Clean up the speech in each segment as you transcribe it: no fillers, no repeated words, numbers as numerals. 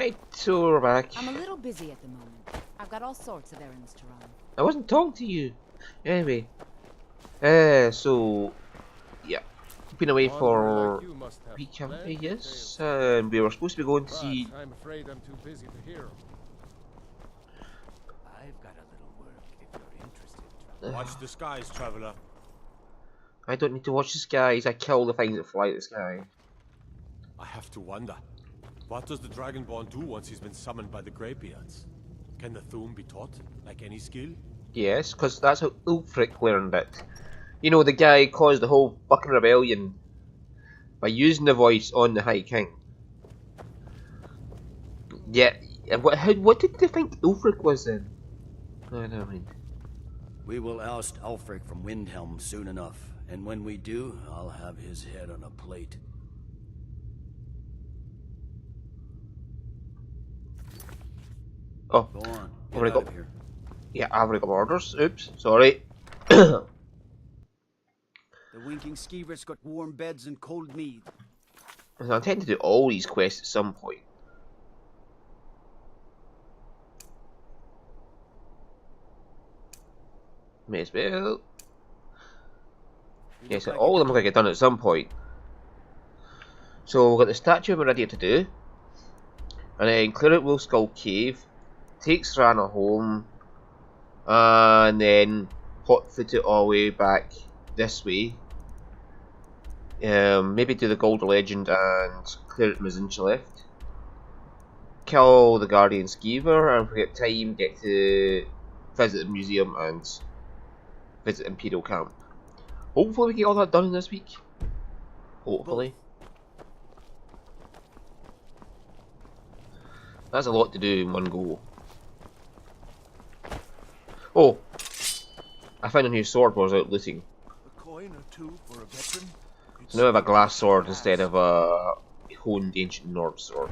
Right, so we're back. I'm a little busy at the moment. I've got all sorts of errands to run. I wasn't talking to you. Anyway, so yeah, been away for a week, haven't we? Yes, and we were supposed to be going to see. I'm afraid I'm too busy to hear 'em. I've got a little work if you're interested. Watch the skies, traveler. I don't need to watch the skies. I kill the things that fly at the sky. I have to wonder. What does the Dragonborn do once he's been summoned by the Greybeards? Can the Thum be taught, like any skill? Yes, because that's how Ulfric learned it. You know, the guy caused the whole fucking rebellion by using the voice on the High King. Yeah, what did they think Ulfric was then? No, never mind. We will oust Ulfric from Windhelm soon enough, and when we do, I'll have his head on a plate. Oh, Go on, get already out got. of here. Yeah, I've already got orders. Oops, sorry. The winking skeever's got warm beds and cold mead. I intend to do all these quests at some point. May as well. Yes, all of them are going to get done at some point. So we've got the statue of Meridia to do. And then clear out Wolfskull Cave. Take Serana home. And then hot foot it all the way back this way. Maybe do the Gold Legend and clear out Mazincha left. Kill the Guardian Skeever, and if we get time, get to visit the museum and visit Imperial Camp. Hopefully we get all that done in this week. Hopefully. That's a lot to do in one go. Oh! I found a new sword while I was out looting. A coin or two for a veteran. So now I have a glass sword instead of a honed ancient Nord sword.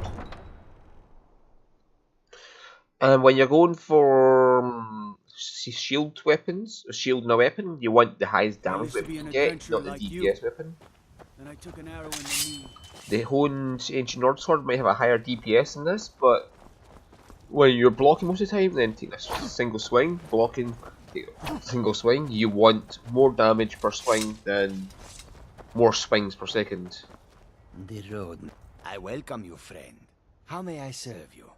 And when you're going for shield weapons, a shield and a weapon, you want the highest damage weapon you can get, not the DPS weapon. And I took an arrow in the knee. The honed ancient Nord sword might have a higher DPS than this, but when you're blocking most of the time, then take a single swing. Blocking, take a single swing. You want more damage per swing than more swings per second. The road. I welcome you, friend. How may I serve you?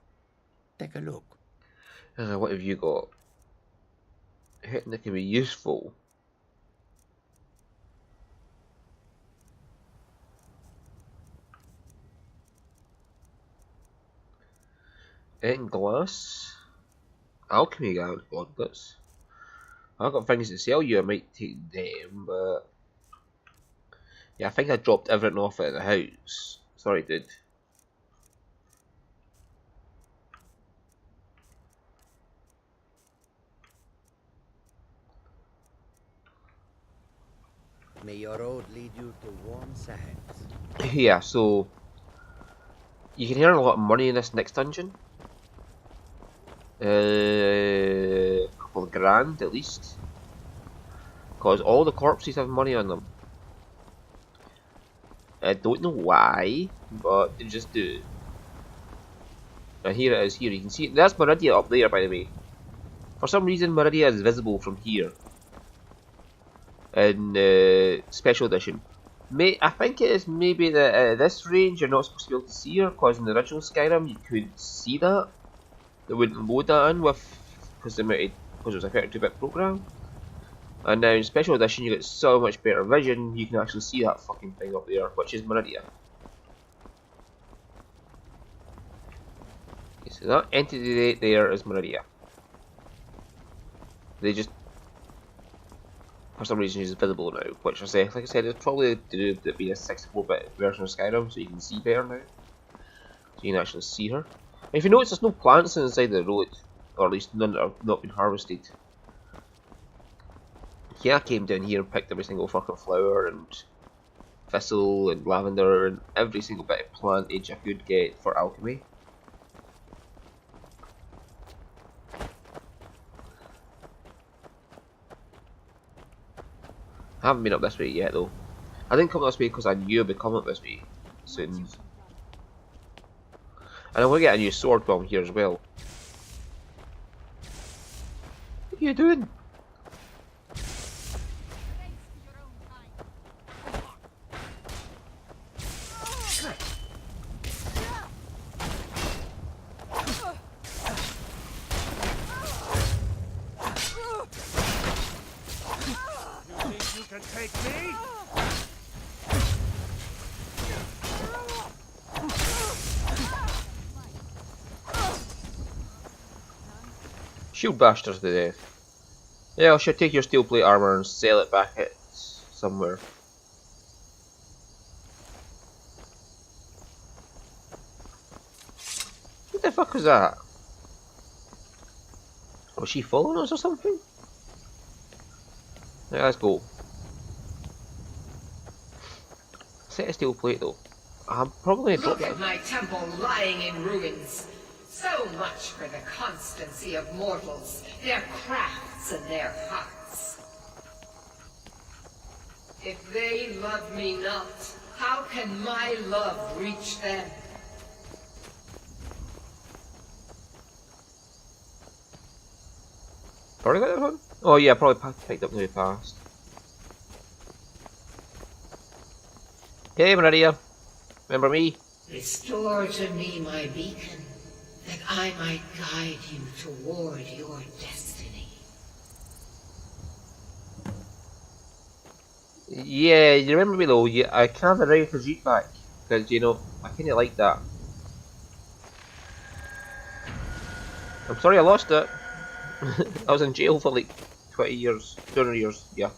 Take a look. What have you got? Anything that can be useful. In glass. Alchemy gauntlets. I've got things to sell you, I might take them, but yeah, I think I dropped everything off at the house. Sorry, dude. May your road lead you to warm sands. Yeah, so you can earn a lot of money in this next dungeon. A couple of grand at least, because all the corpses have money on them. I don't know why, but they just do. And here it is. Here you can see that's Meridia up there, by the way. For some reason, Meridia is visible from here in Special Edition. I think it is maybe that at this range you're not supposed to be able to see her, because in the original Skyrim you couldn't see that. They wouldn't load that in because it was a 32-bit program. And now in Special Edition you get so much better vision, you can actually see that fucking thing up there, which is Meridia. Okay, so that entity there is Meridia. They just, for some reason, she's visible now, which like I said, it's probably to do with it being a 64-bit version of Skyrim, so you can see better now. So you can actually see her. And if you notice, there's no plants inside the road, or at least none that have not been harvested. Yeah, I came down here and picked every single fucking flower and thistle and lavender and every single bit of plantage I could get for alchemy. I haven't been up this way yet though. I didn't come this way because I knew I'd be coming up this way soon. And I'm going to get a new sword while I'm here as well. What are you doing? You can take me? Shield basters to death. Yeah, I should take your steel plate armor and sell it back at somewhere. What the fuck was that? Was she following us or something? Yeah, let's go. Set a steel plate though. I'm probably gonna drop Look at that. my temple lying in ruins. So much for the constancy of mortals, their crafts and their hearts. If they love me not, how can my love reach them? Probably got that one? Oh yeah, probably picked up really fast. Hey Meridia, remember me? Restore to me my beacon, that I might guide you toward your destiny. Yeah, you remember me though, yeah, I can have the right for Jeep back. Because, you know, I kinda like that. I'm sorry I lost it. I was in jail for like 20 years, 200 years, yeah.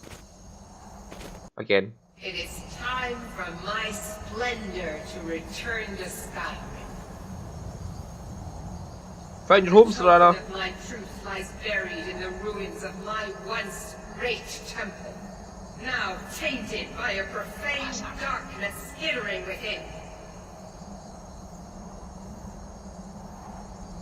Again. It is time for my splendor to return to Skyrim. Find your home, The Serana. token of my truth lies buried in the ruins of my once great temple, now tainted by a profane darkness skittering within.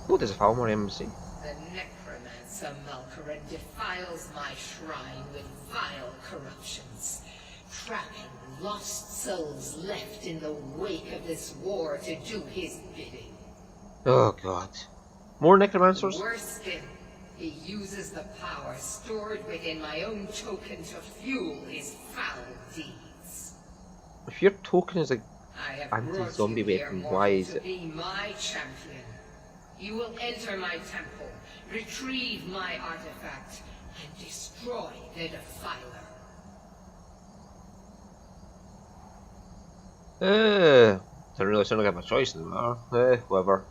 Oh, there's a Falmer embassy. The necromancer Malkaran defiles my shrine with vile corruptions, trapping lost souls left in the wake of this war to do his bidding. Oh god. More necromancers? Worse still, he uses the power stored within my own token to fuel his foul deeds. If your token is a I have brought anti-zombie you here, weapon, mortal, why is to it? be my champion. You will enter my temple, retrieve my artifact, and destroy the Defiler. Don't really sound like I have a choice in the matter. Whatever.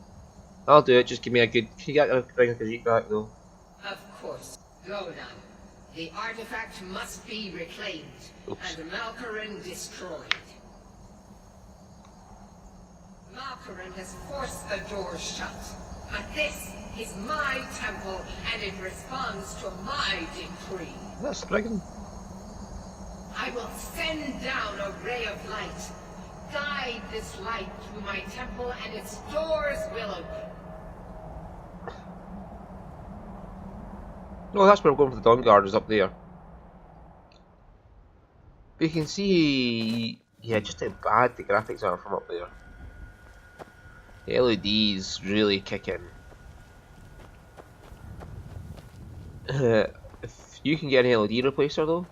I'll do it, just give me a good... Can you get a ring of Khajiit back though? Of course. Go now. The artifact must be reclaimed, Oops. and Malkaran destroyed. Malkaran has forced the doors shut, but this is my temple, and it responds to my decree. That's Dragon. I will send down a ray of light. Guide this light through my temple, and its doors will open. Oh, that's where we're going for the Dawn Guard, is up there. But you can see... Yeah, just how bad the graphics are from up there. The LEDs really kick in. If you can get an LED replacer though,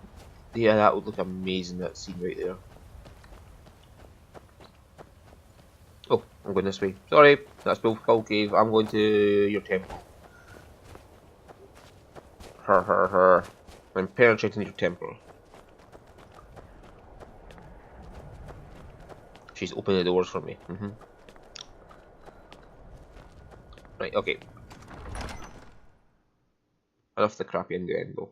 yeah, that would look amazing, that scene right there. Oh, I'm going this way. Sorry, that's Skull Cave. I'm going to your temple. Her. I'm penetrating your temple. She's opening the doors for me. Right, okay. Enough the crappy innuendo.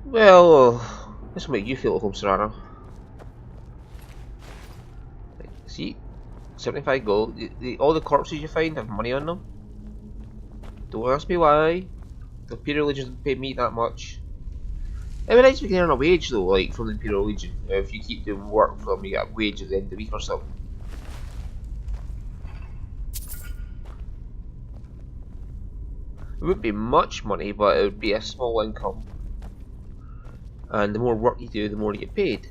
Well, this will make you feel at home, Serrano. Right, see? 75 gold. All the corpses you find have money on them. Don't ask me why. The Imperial Legion doesn't pay me that much. It would be nice if we can earn a wage though, like from the Imperial Legion. If you keep doing work for them, you get a wage at the end of the week or something. It wouldn't be much money, but it would be a small income. And the more work you do, the more you get paid.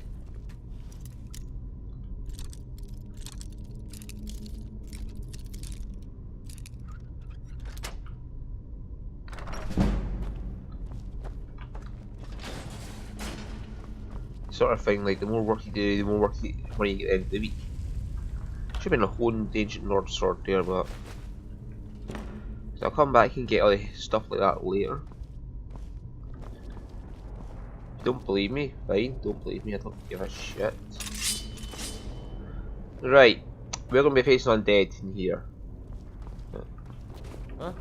sort of thing, like the more work you do, the more work money you get at the end of the week. Should have been a honed ancient Nord sword there, but so I'll come back and get all the stuff like that later. Don't believe me? Fine, don't believe me, I don't give a shit. Right, we're gonna be facing undead in here. Huh?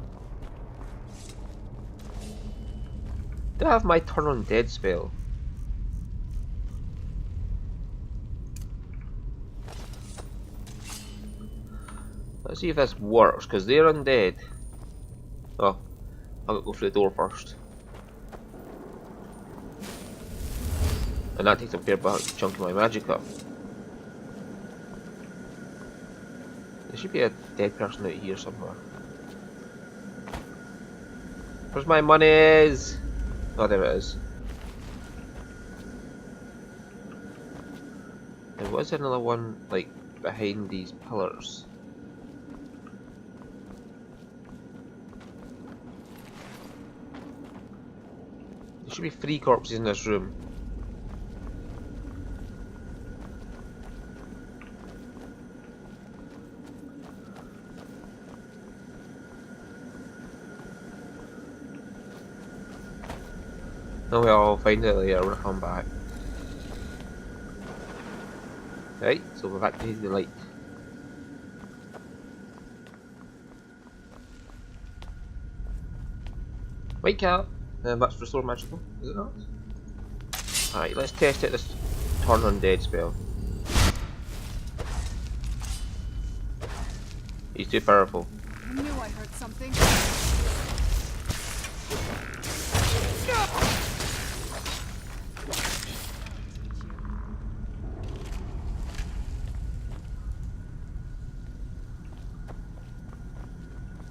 Do I have my turn undead spell? Let's see if this works, because they're undead. Oh, I'll go through the door first. And that takes a fair chunk of my magic up. There should be a dead person out here somewhere. Where's my monies? Oh, there it is. There was another one, like, behind these pillars. There should be 3 corpses in this room. Oh well, I'll find it later when I come back. Right, so we're back to the light. White cap! That's restore magical, is it not? Alright, let's test it this turn undead spell. He's too powerful. I knew I heard something.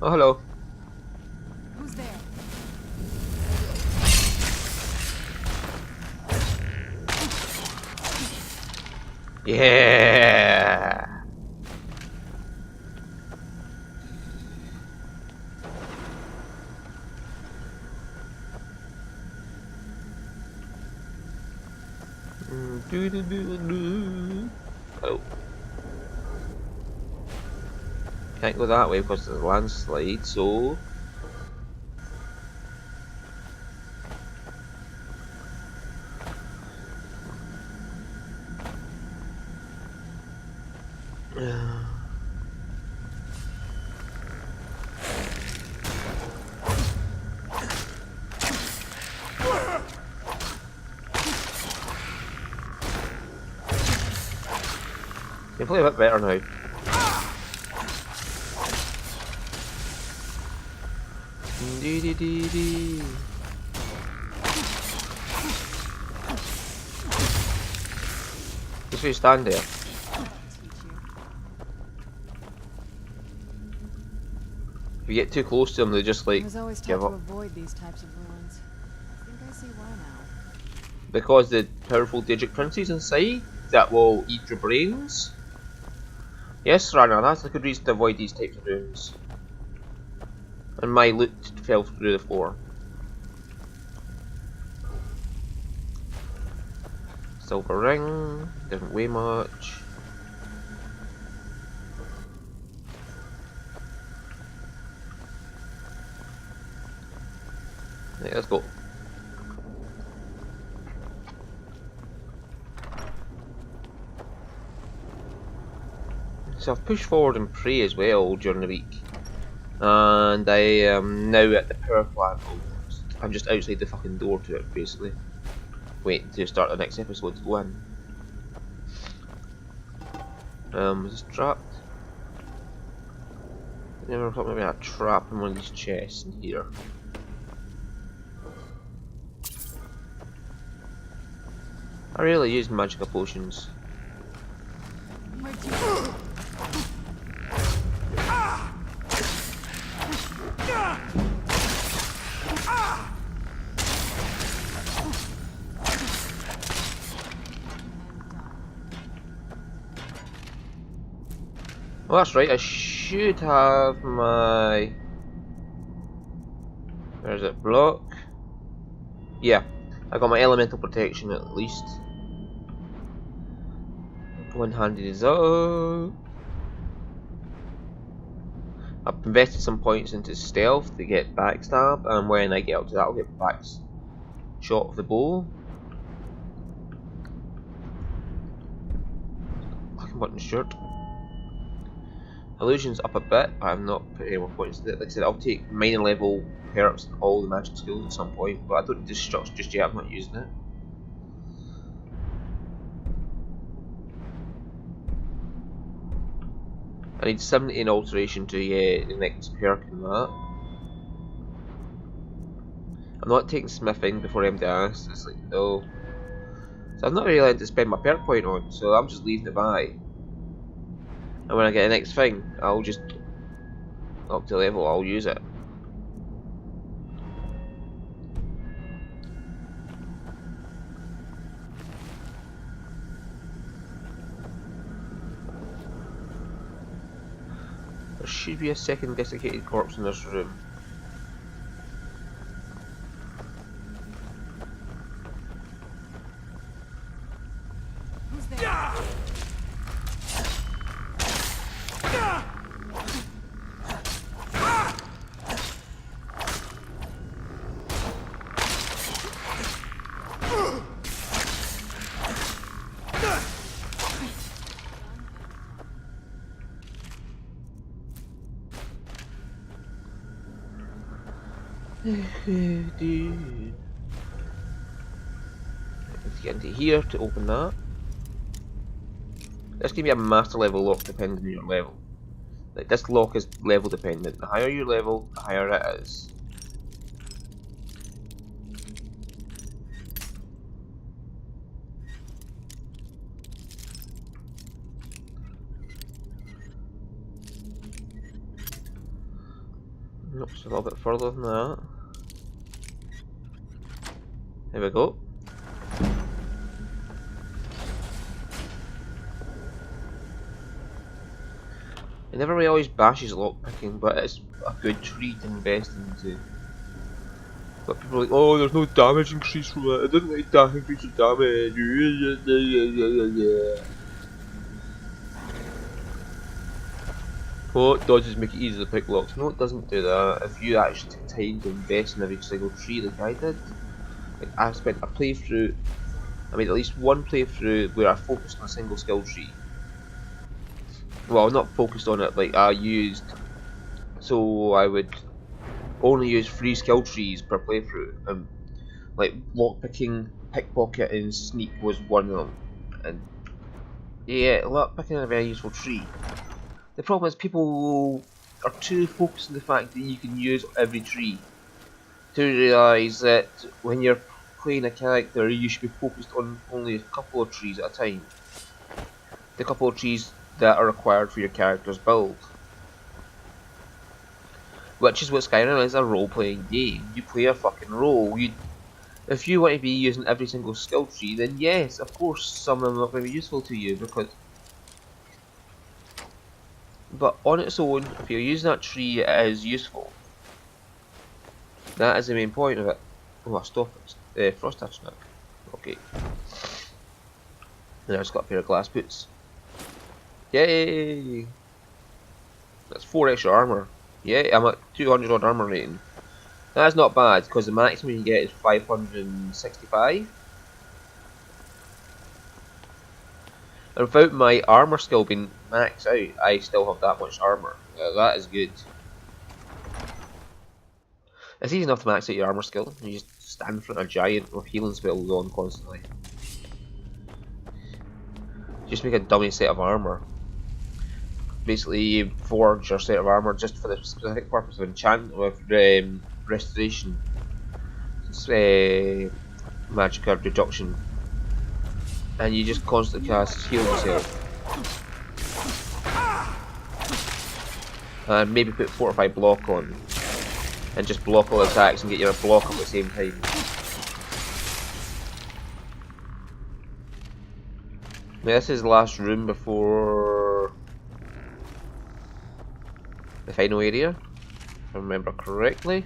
Oh, hello. Who's there? Yeah. Oh. Can't go that way because there's a landslide, so you play a bit better now. Just so you stand there. If you get too close to them, they just like I was always give taught to up. avoid these types of ruins. I think I see why now. Because the powerful Digic Princes inside that will eat your brains. Yes, Rana, that's a good reason to avoid these types of ruins. And my loot fell through the floor. Silver ring, doesn't weigh much. Right, let's go. So I've pushed forward and pray as well during the week. And I am now at the power plant. I'm just outside the fucking door to it, basically. Waiting to start the next episode to go in. Is this trapped? I never thought maybe I had a trap in one of these chests in here. I really use magical potions. Where'd you go? Well, that's right, I should have my... Where's it? Block? Yeah, I got my elemental protection at least. One-handed is up. I've invested some points into stealth to get backstab, and when I get up to that, I'll get back shot of the bow. Clicking button shirt. Illusion's up a bit, but I'm not putting any more points into it. Like I said, I'll take minor level perks and all the magic skills at some point, but I don't need destruction just yet, I'm not using it. I need 17 alteration to get the next perk in that. I'm not taking smithing before MDS, it's like, no. So I'm not really allowed to spend my perk point on, so I'm just leaving it by. And when I get the next thing, I'll just up to level, I'll use it. There should be a second desiccated corpse in this room. Who's there? Let's get into here to open that. This can be a master level lock depending on your level. Like, this lock is level dependent. The higher your level, the higher it is. Nope, it's a little bit further than that. There we go. It never really always bashes lockpicking, but it's a good tree to invest into. But people are like, oh, there's no damage increase from it. It doesn't like increase the damage. Oh, dodges make it easy to pick locks. No, it doesn't do that. If you actually take time to invest in every single tree like I did. Like, I spent a playthrough, I made at least one playthrough where I focused on a single skill tree. Well, not focused on it, like I used, so I would only use 3 skill trees per playthrough. Like lockpicking, pickpocket and sneak was one of them. And yeah, lockpicking is a very useful tree. The problem is people are too focused on the fact that you can use every tree to realise that when you're playing a character you should be focused on only a couple of trees at a time. The couple of trees that are required for your character's build. Which is what Skyrim is, a role-playing game. You play a fucking role. If you want to be using every single skill tree, then yes, of course some of them are going to be useful to you, because... But on its own, if you're using that tree, it is useful. That is the main point of it. Oh, stop it. Frost touch now. Okay. And I just got a pair of glass boots. Yay! That's 4 extra armor. Yeah, I'm at 200 odd armor rating. That's not bad, because the maximum you get is 565. And without my armor skill being maxed out, I still have that much armor. That is good. It's easy enough to max out your armor skill. You just stand in front of a giant with healing spells on constantly. Just make a dummy set of armor. Basically, you forge your set of armor just for the specific purpose of enchantment with restoration, magic reduction, and you just constantly cast heal yourself. And maybe put fortify block on, and just block all attacks and get your block up at the same time. Now, this is the last room before the final area, if I remember correctly.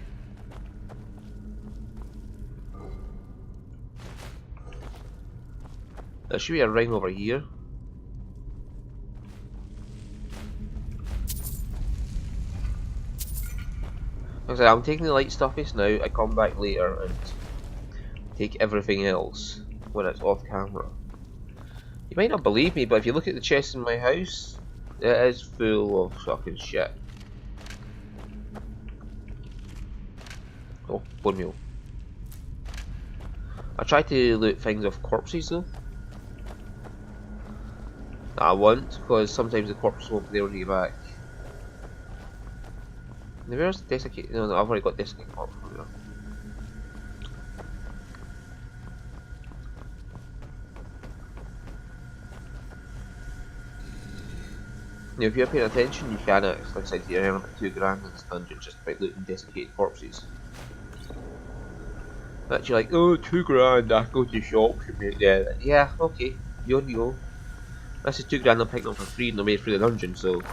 There should be a ring over here. Like I said, I'm taking the light stuffies now. I come back later and take everything else when it's off camera. You might not believe me, but if you look at the chest in my house, it is full of fucking shit. Oh, bone meal. I try to loot things off corpses though. I won't, because sometimes the corpses won't be there when you get back. Now where's the desiccated? No, I've already got desiccated corpse from there. Now, if you're paying attention, you can actually, like I said, you earn about £2 in this dungeon just by looting desiccated corpses. But you're like, oh, £2, I go to the shops and make that. Yeah, okay, you go. This is £2 I'm picking up for free and they're made through the dungeon, so. Done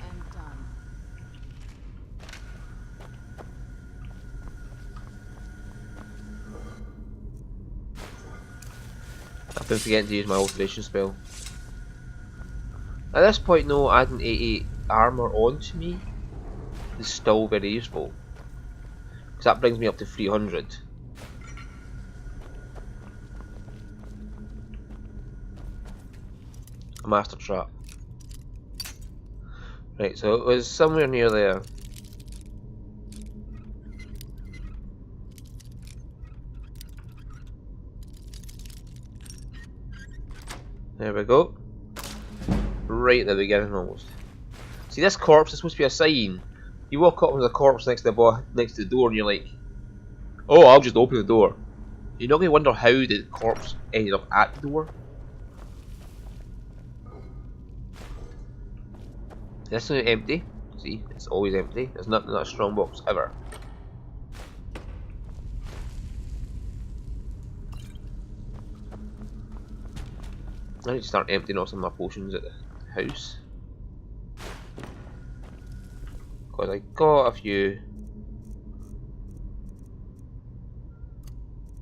and done. I've been forgetting to use my alteration spell. At this point, though, adding 88 armour onto me is still very useful. Because that brings me up to 300. A master trap. Right, so it was somewhere near there. There we go. Right at the beginning almost. See, this corpse is supposed to be a sign. You walk up with a corpse next to the door and you're like, oh, I'll just open the door. You're not going to wonder how the corpse ended up at the door. This is empty. See, it's always empty. There's nothing in that strong box ever. I need to start emptying off some of my potions at the house. Because I got a few.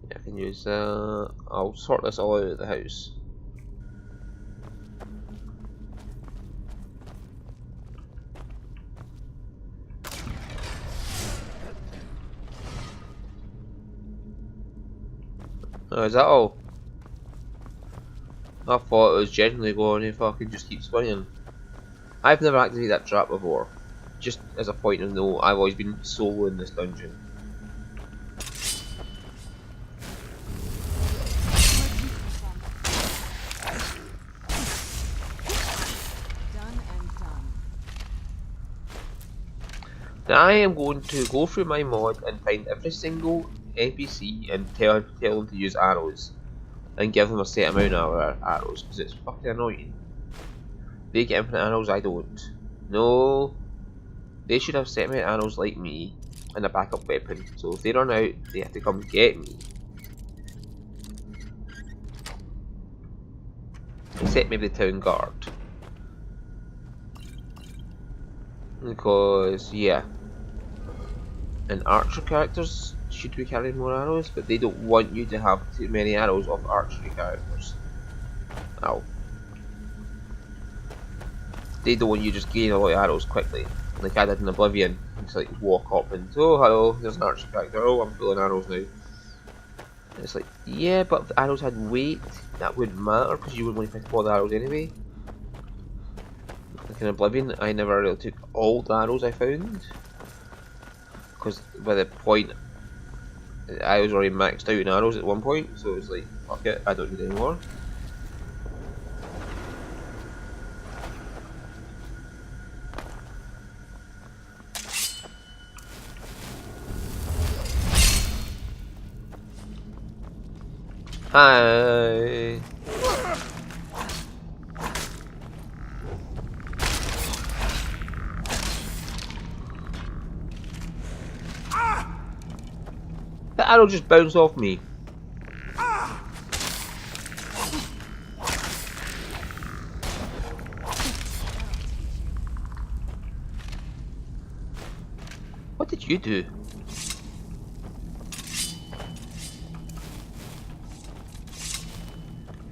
Yeah, I can use I'll sort this all out at the house. Oh, is that all? I thought it was genuinely going if I could just keep swinging. I've never activated that trap before. Just as a point of note, I've always been solo in this dungeon. Done and done. Now I am going to go through my mod and find every single NPC and tell them to use arrows. And give them a set amount of arrows, because it's fucking annoying. They get infinite arrows, I don't. No. They should have set amount of arrows like me and a backup weapon, so if they run out, they have to come get me. Except maybe the town guard. Because, yeah. And archer characters should be carrying more arrows, but they don't want you to have too many arrows of archery characters. Ow. They don't want you to just gain a lot of arrows quickly. Like I did in Oblivion. It's like walk up and, oh hello, there's an archer character, oh I'm full of arrows now. And it's like, yeah, but if the arrows had weight, that wouldn't matter because you wouldn't want to pick up all the arrows anyway. Like in Oblivion, I never really took all the arrows I found. Because by the point, I was already maxed out in arrows at one point, so it was like, fuck it, I don't need any more. Hi. The arrow just bounced off me. What did you do?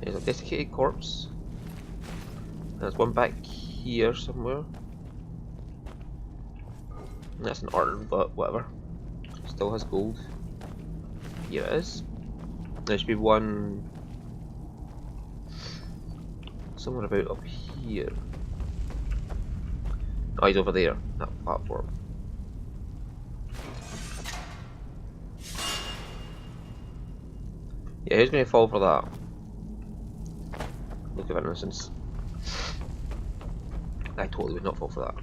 There's a desiccated corpse. There's one back here somewhere. That's an urn, but whatever. Still has gold. Here it is. There should be one somewhere about up here. Oh, he's over there, that platform. Yeah, who's going to fall for that? Look of innocence. I totally would not fall for that.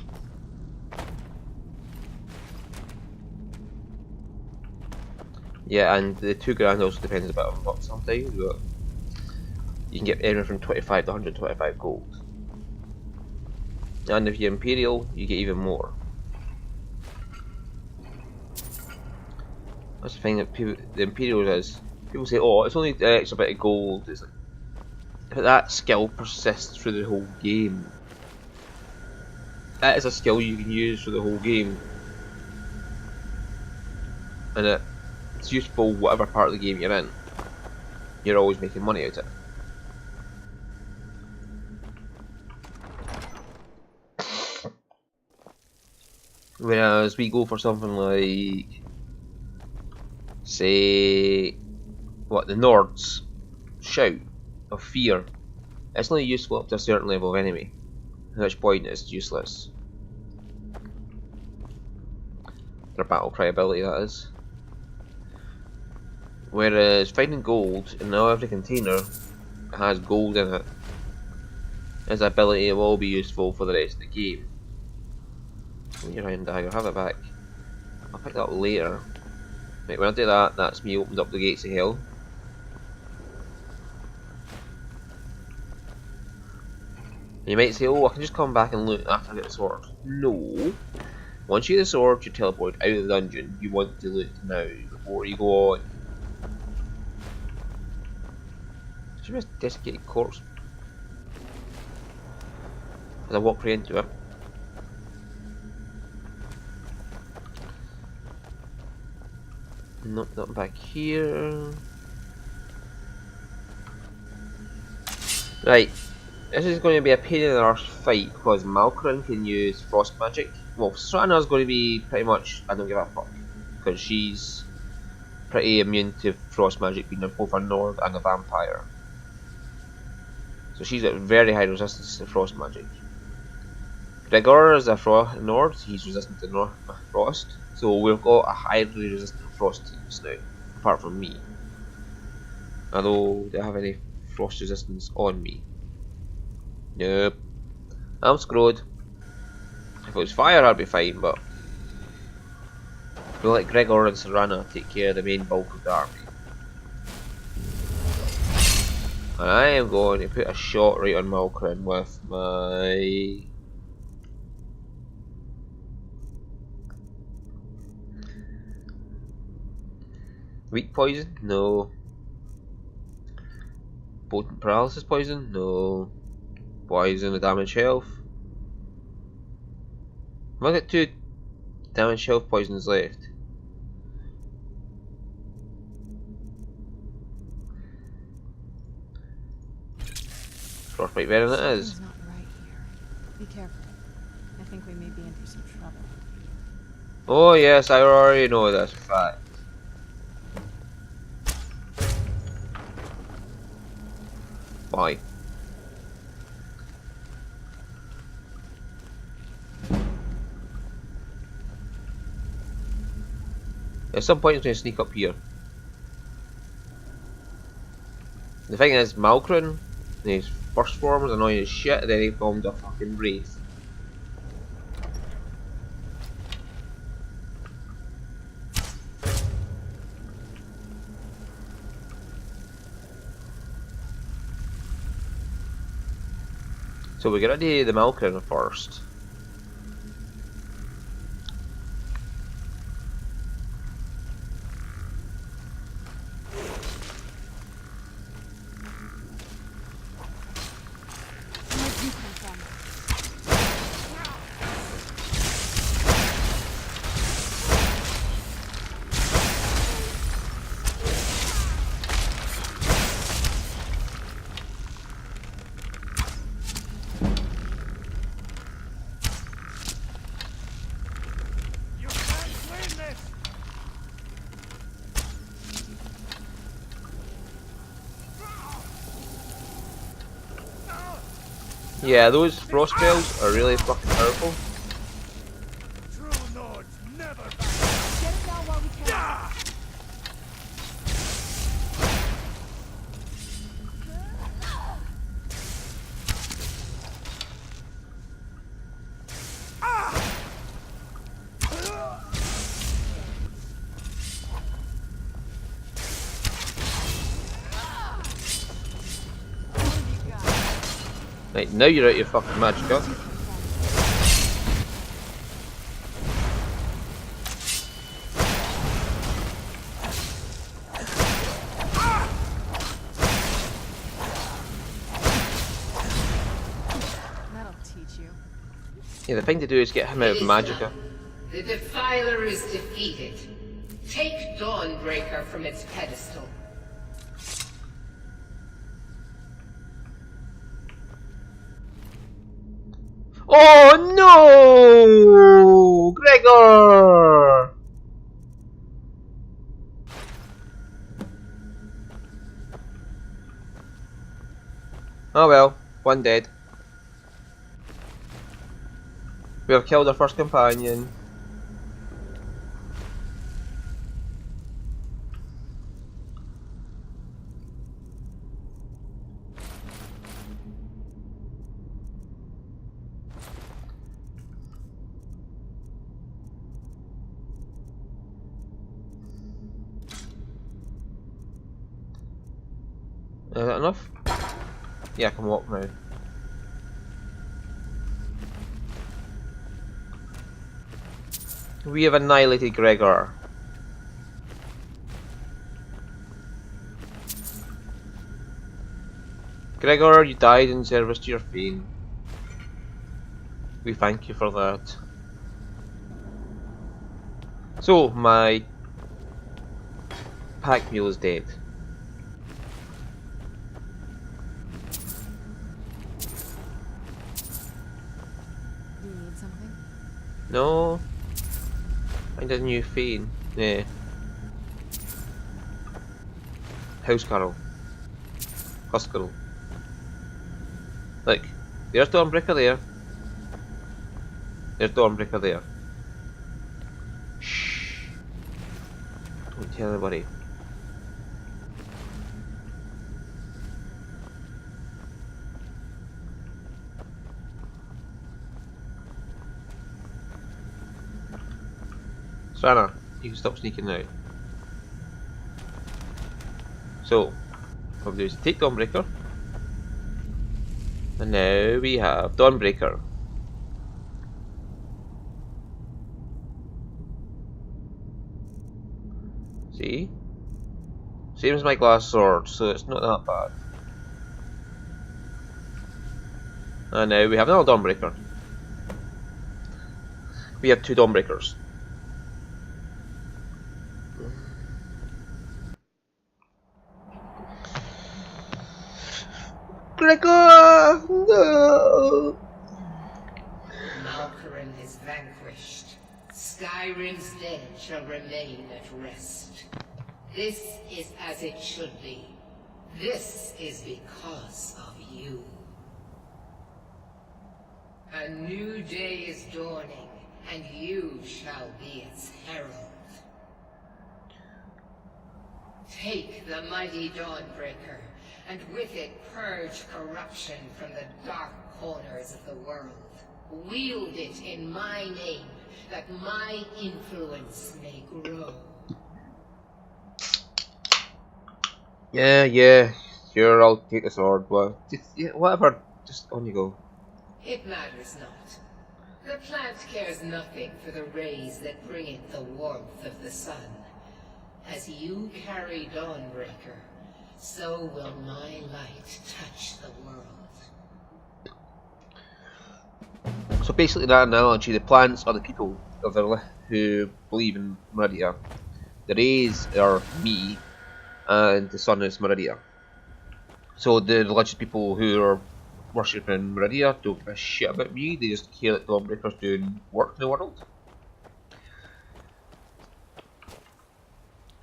Yeah, and the 2 grand also depends a bit on luck sometimes, but you can get anywhere from 25 to 125 gold. And if you're Imperial, you get even more. That's the thing that the Imperial is. People say, oh, it's only an extra bit of gold. It's like, but that skill persists through the whole game. That is a skill you can use for the whole game. And it's useful whatever part of the game you're in. You're always making money out of it. Whereas we go for something like, say, what, the Nord's shout of fear. It's only useful up to a certain level of enemy, at which point it's useless. Their battle cry ability, that is. Whereas finding gold in now every container has gold in it. His ability will be useful for the rest of the game. Your iron dagger, have it back. I'll pick that up later. Right, when I do that, that's me opened up the gates of hell. And you might say, oh, I can just come back and loot after I get the sword. No. Once you get the sword, you teleport out of the dungeon. You want to loot now before you go on. Should be a desiccated corpse. As I walk right into it. Nope, nothing back here. Right, this is going to be a pain in the arse fight because Malkarin can use frost magic. Well, Strana's going to be pretty much, I don't give a fuck, because she's pretty immune to frost magic, being both a Nord and a vampire. So she's got very high resistance to frost magic. Gregor is a Nord, he's resistant to frost. So we've got a highly resistant frost teams now, apart from me. Although, do I have any frost resistance on me? Nope. I'm screwed. If it was fire, I'd be fine, but we'll let Gregor and Serana take care of the main bulk of the army. And I am going to put a shot right on Malkarin with my... Weak poison? No. Potent paralysis poison? No. Poison the damage health? Have I got 2 damage health poisons left? Frostbite venom it is. Something's not right here. Be careful. I think we may be in for some trouble. Oh yes, I already know this fact. Bye. At some point, I'm going to sneak up here. The thing is, Malkarin, his first form was annoying as shit, and then he formed a fucking wraith. So we get ready the Malkarin first. Where'd you come from? Yeah, those frost spells are really fucking powerful. True Nords never back. Get it now while we can. Right, now you're out your fucking magic, huh? That'll teach you. Yeah, the thing to do is get him out It of is Magicka. done. The Defiler is defeated. Take Dawnbreaker from its pedestal. Oh no! Gregor! Oh well, one dead. We have killed our first companion. Is that enough? Yeah, I can walk now. We have annihilated Gregor. Gregor, you died in service to your Fiend. We thank you for that. So, my pack mule is dead. Do you need something? No. Find a new Fiend. Yeah. House Carol. Hospital. Look, there's Dawnbreaker there. There's Dawnbreaker there. Shh. Don't tell anybody. Strana, you can stop sneaking now. So, what we do is take Dawnbreaker. And now we have Dawnbreaker. See? Same as my glass sword, so it's not that bad. And now we have another Dawnbreaker. We have two Dawnbreakers. Gregor! No! Malkaran is vanquished. Skyrim's dead shall remain at rest. This is as it should be. This is because of you. A new day is dawning, and you shall be its herald. Take the mighty Dawnbreaker, and with it purge corruption from the dark corners of the world. Wield it in my name, that my influence may grow. Yeah, sure, I'll take the sword, but just, yeah, whatever, just on you go. It matters not. The plant cares nothing for the rays that bring it the warmth of the sun. As you carry Dawnbreaker, so will my light touch the world. So basically, that analogy, the plants are the people of who believe in Meridia. The rays are me, and the sun is Meridia. So the religious people who are worshipping Meridia don't give a shit about me, they just care that Dawnbreaker's doing work in the world.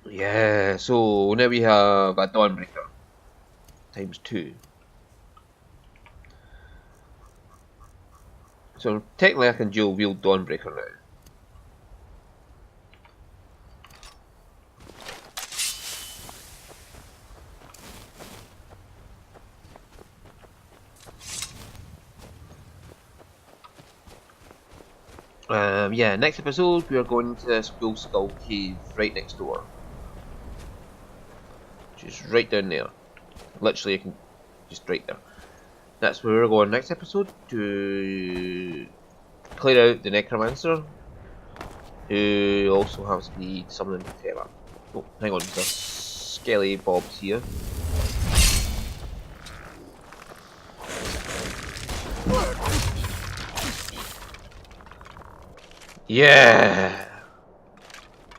Yeah, so now we have a Dawnbreaker times 2. So technically I can dual wield Dawnbreaker now. Yeah, next episode we are going to this Ghoul Skull Cave right next door. Which is right down there. Literally, you can just right there. That's where we're going next episode to clear out the Necromancer, who also has to be summoned to terror. Oh, hang on, there's skelly bobs here. Yeah!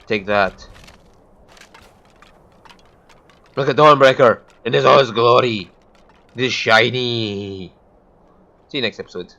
Take that. Look at Dawnbreaker in his all his glory. It is shiny. See you next episode.